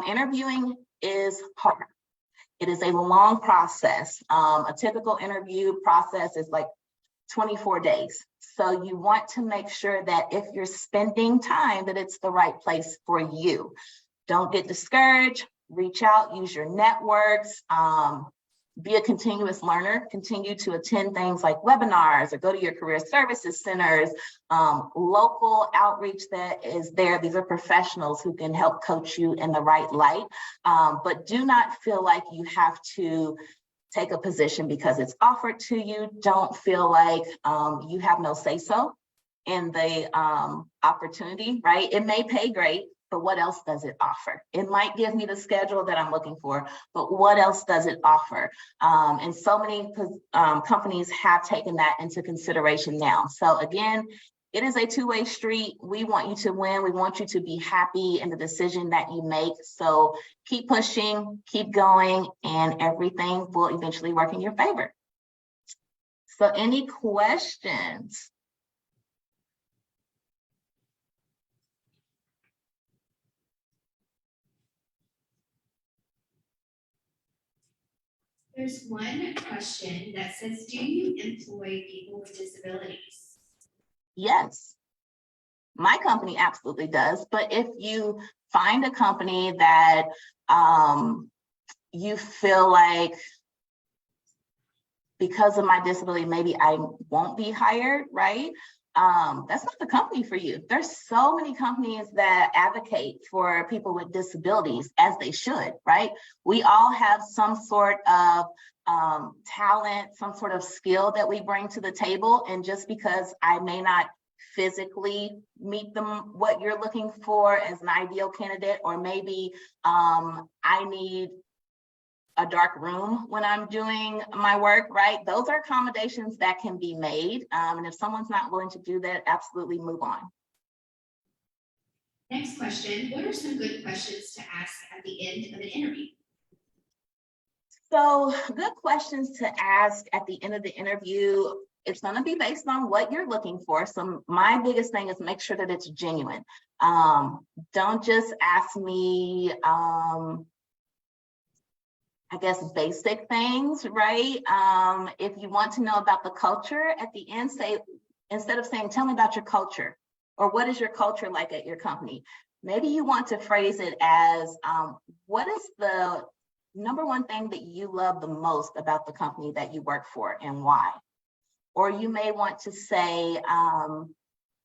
Interviewing is hard. It is a long process. A typical interview process is like 24 days. So you want to make sure that if you're spending time, that it's the right place for you. Don't get discouraged. Reach out, use your networks. be a continuous learner, continue to attend things like webinars or go to your career services centers, local outreach that is there. These are professionals who can help coach you in the right light, but do not feel like you have to take a position because it's offered to you. Don't feel like you have no say-so in the opportunity, right? It may pay great, but what else does it offer? It might give me the schedule that I'm looking for, but what else does it offer? And so many companies have taken that into consideration now. So again, it is a two-way street. We want you to win. We want you to be happy in the decision that you make. So keep pushing, keep going, and everything will eventually work in your favor. So any questions? There's one question that says, do you employ people with disabilities? Yes, my company absolutely does. But if you find a company that you feel like because of my disability, maybe I won't be hired, right? That's not the company for you. There's so many companies that advocate for people with disabilities, as they should, right? We all have some sort of talent, some sort of skill that we bring to the table. And just because I may not physically meet them, what you're looking for as an ideal candidate, or maybe I need a dark room when I'm doing my work, right? Those are accommodations that can be made. And if someone's not willing to do that, absolutely move on. Next question, what are some good questions to ask at the end of an interview? So good questions to ask at the end of the interview. It's going to be based on what you're looking for. So my biggest thing is make sure that it's genuine. Don't just ask me, I guess, basic things, right? If you want to know about the culture at the end, say, instead of saying, tell me about your culture, or what is your culture like at your company? Maybe you want to phrase it as, what is the number one thing that you love the most about the company that you work for and why? Or you may want to say,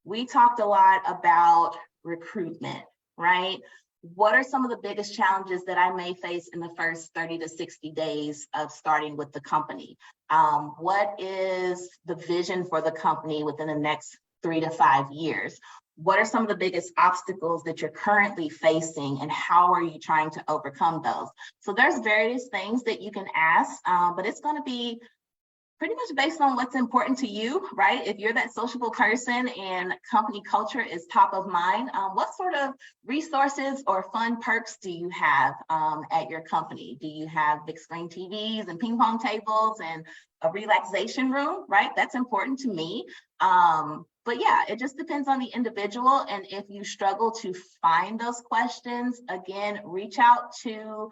we talked a lot about recruitment, right? What are some of the biggest challenges that I may face in the first 30 to 60 days of starting with the company? What is the vision for the company within the next 3 to 5 years? What are some of the biggest obstacles that you're currently facing, and how are you trying to overcome those? So there's various things that you can ask, but it's going to be pretty much based on what's important to you, right? If you're that sociable person and company culture is top of mind, what sort of resources or fun perks do you have at your company? Do you have big screen TVs and ping pong tables and a relaxation room, right? That's important to me. But yeah, it just depends on the individual. And if you struggle to find those questions, again, reach out to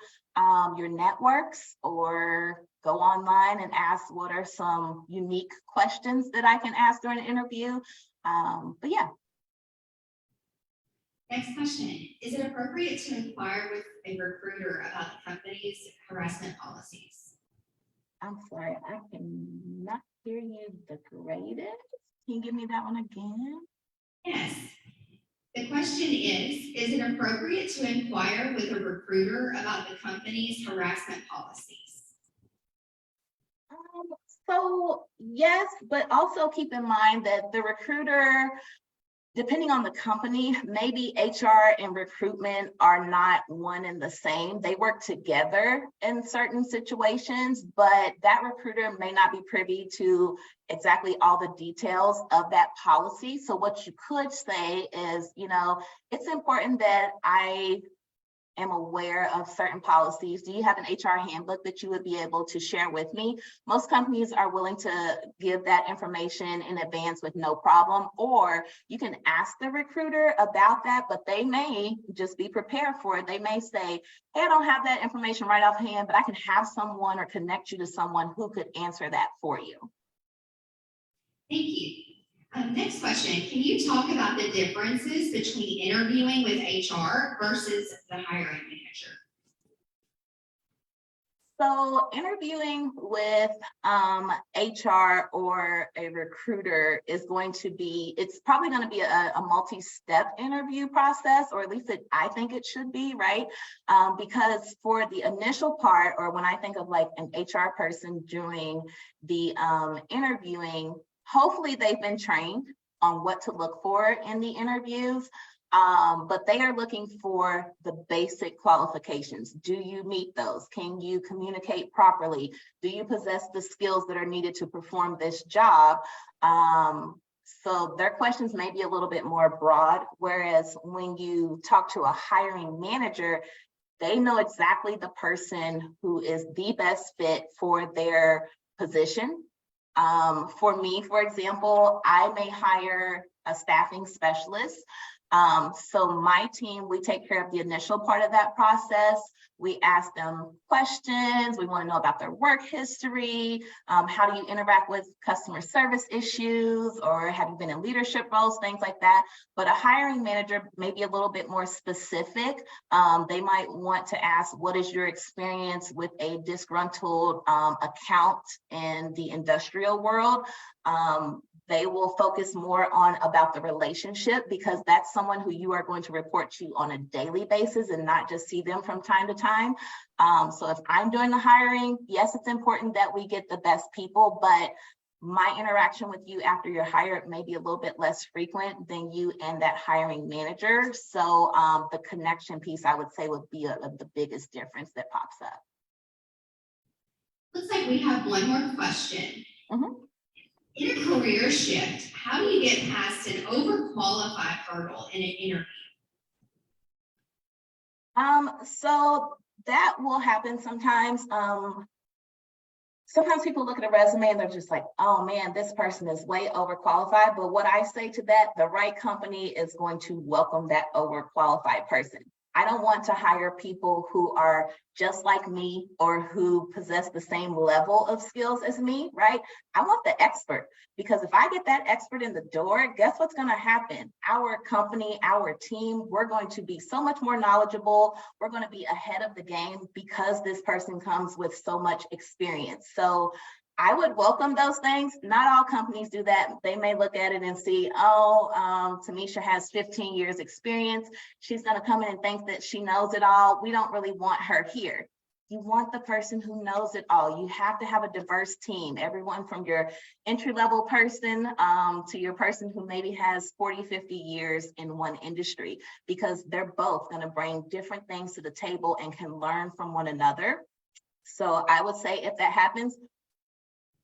your networks or go online and ask what are some unique questions that I can ask during an interview. But yeah. Next question, is it appropriate to inquire with a recruiter about the company's harassment policies? I'm sorry, I cannot hear you the greatest. Can you give me that one again? Yes. The question is it appropriate to inquire with a recruiter about the company's harassment policies? So yes, but also keep in mind that the recruiter, depending on the company, maybe HR and recruitment are not one and the same. They work together in certain situations, but that recruiter may not be privy to exactly all the details of that policy. So what you could say is, you know, it's important that I am aware of certain policies. Do you have an HR handbook that you would be able to share with me? Most companies are willing to give that information in advance with no problem, or you can ask the recruiter about that, but they may just be prepared for it. They may say, hey, I don't have that information right offhand, but I can have someone or connect you to someone who could answer that for you. Thank you. Next question, can you talk about the differences between interviewing with HR versus the hiring manager? So interviewing with HR or a recruiter is going to be, it's probably going to be a multi-step interview process, or at least I think it should be, right? Because for the initial part, or when I think of like an HR person doing the interviewing, hopefully they've been trained on what to look for in the interviews. But they are looking for the basic qualifications. Do you meet those? Can you communicate properly? Do you possess the skills that are needed to perform this job? So their questions may be a little bit more broad, whereas when you talk to a hiring manager, they know exactly the person who is the best fit for their position. For me, for example, I may hire a staffing specialist. So my team, we take care of the initial part of that process. We ask them questions. We want to know about their work history. How do you interact with customer service issues, or have you been in leadership roles, things like that. But a hiring manager may be a little bit more specific. They might want to ask, what is your experience with a disgruntled account in the industrial world? They will focus more on about the relationship, because that's someone who you are going to report to on a daily basis and not just see them from time to time. So if I'm doing the hiring, yes, it's important that we get the best people, but my interaction with you after you're hired may be a little bit less frequent than you and that hiring manager. So the connection piece, I would say, would be the biggest difference that pops up. Looks like we have one more question. In a career shift, how do you get past an overqualified hurdle in an interview? So that will happen sometimes. Sometimes people look at a resume and they're just like, oh man, this person is way overqualified. But what I say to that, the right company is going to welcome that overqualified person. I don't want to hire people who are just like me or who possess the same level of skills as me, right? I want the expert, because if I get that expert in the door, guess what's going to happen? Our company, our team, we're going to be so much more knowledgeable. We're going to be ahead of the game because this person comes with so much experience. So I would welcome those things. Not all companies do that. They may look at it and see, oh, Tamisha has 15 years experience. She's going to come in and think that she knows it all. We don't really want her here. You want the person who knows it all. You have to have a diverse team, everyone from your entry-level person to your person who maybe has 40, 50 years in one industry, because they're both going to bring different things to the table and can learn from one another. So I would say if that happens,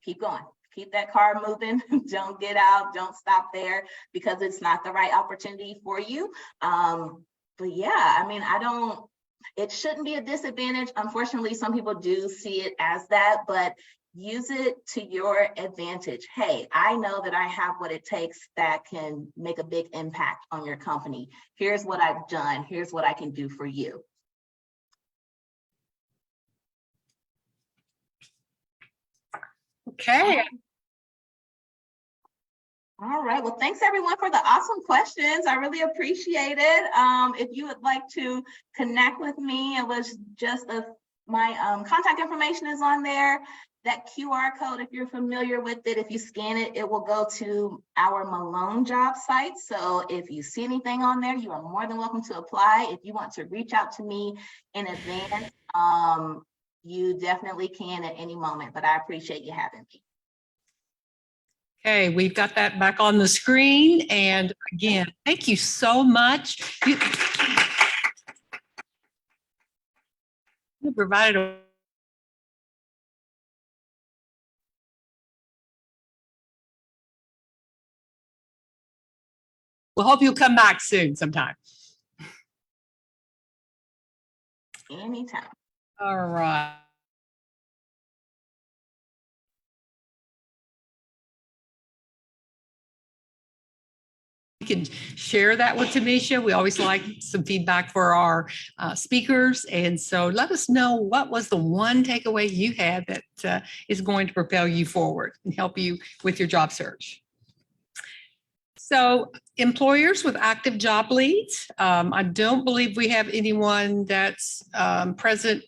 keep going, keep that car moving. Don't get out, don't stop there, because it's not the right opportunity for you. But yeah, I mean, it shouldn't be a disadvantage. Unfortunately, some people do see it as that, but use it to your advantage. Hey, I know that I have what it takes that can make a big impact on your company. Here's what I've done. Here's what I can do for you. Okay. All right. Well, thanks everyone for the awesome questions. I really appreciate it. If you would like to connect with me, it was just my contact information is on there. That QR code, if you're familiar with it, if you scan it, it will go to our Malone job site. So if you see anything on there, you are more than welcome to apply. If you want to reach out to me in advance, you definitely can at any moment, but I appreciate you having me. Okay, we've got that back on the screen. And again, thank you so much. You provided a we'll hope you'll come back soon sometime. Anytime. All right. You can share that with Tamisha. We always like some feedback for our speakers. And so let us know, what was the one takeaway you had that is going to propel you forward and help you with your job search. So employers with active job leads, I don't believe we have anyone that's present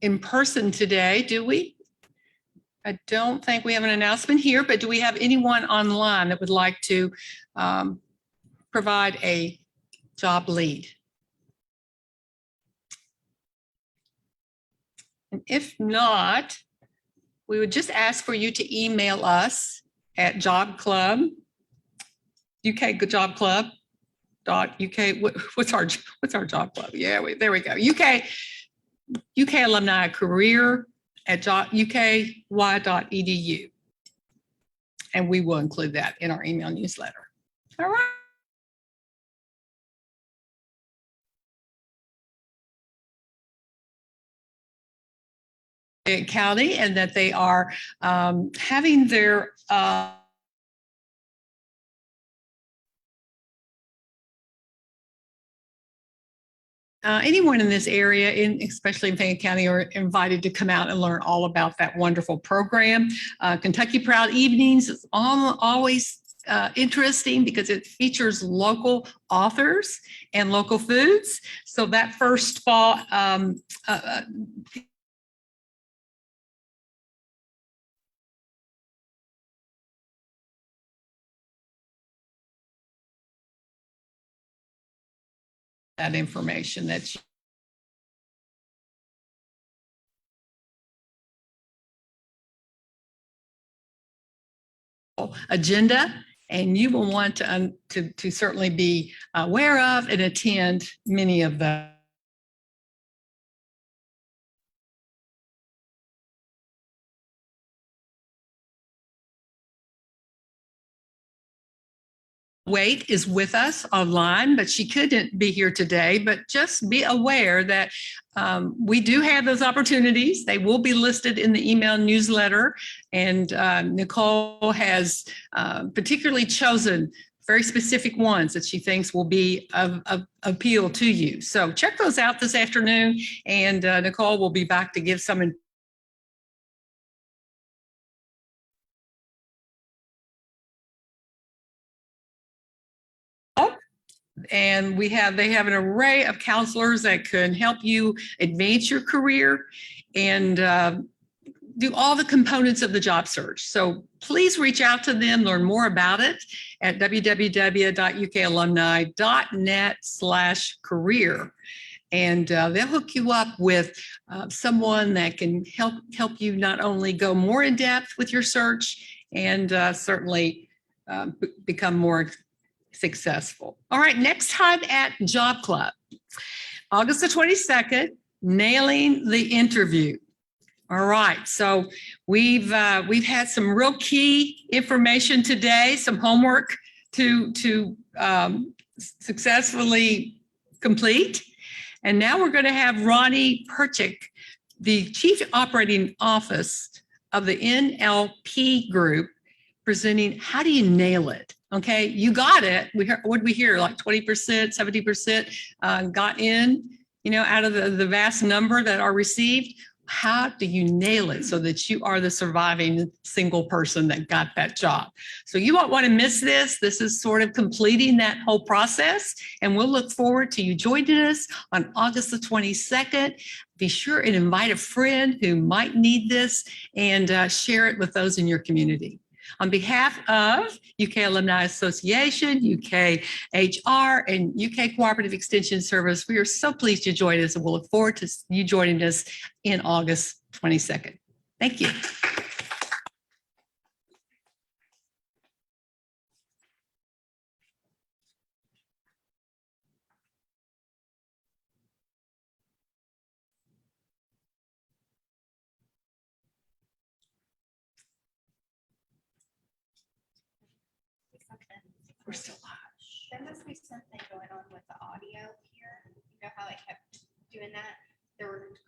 in person today, do we? I don't think we have an announcement here, but do we have anyone online that would like to provide a job lead? And if not, we would just ask for you to email us at Job Club, UK Job Club .uk. What's our job club? Yeah, there we go. UK alumni career at uky.edu. And we will include that in our email newsletter. All right. County, and that they are having their anyone in this area, especially in Fayette County, are invited to come out and learn all about that wonderful program. Kentucky Proud Evenings is always interesting because it features local authors and local foods. So that first fall, that information that agenda, and you will want to certainly be aware of and attend many of the Wait is with us online, but she couldn't be here today. But just be aware that we do have those opportunities. They will be listed in the email newsletter. And Nicole has particularly chosen very specific ones that she thinks will be of appeal to you. So check those out this afternoon. And Nicole will be back to give some and they have an array of counselors that can help you advance your career and do all the components of the job search. So please reach out to them, learn more about it at www.ukalumni.net/career. And they'll hook you up with someone that can help you not only go more in depth with your search and certainly become more successful. All right, next time at Job Club, August the 22nd, nailing the interview. All right, so we've had some real key information today, some homework to successfully complete. And now we're going to have Ronnie Perchik, the Chief Operating Office of the NLP Group, presenting how do you nail it? Okay, you got it. What did we hear? Like 20%, 70% got in, out of the vast number that are received. How do you nail it so that you are the surviving single person that got that job? So you won't want to miss this. This is sort of completing that whole process. And we'll look forward to you joining us on August the 22nd. Be sure and invite a friend who might need this and share it with those in your community. On behalf of UK Alumni Association, UK HR, and UK Cooperative Extension Service, we are so pleased you joined us, and we'll look forward to you joining us in August 22nd. Thank you. We're still live. There must be something going on with the audio here. You know how it kept doing that? There were comments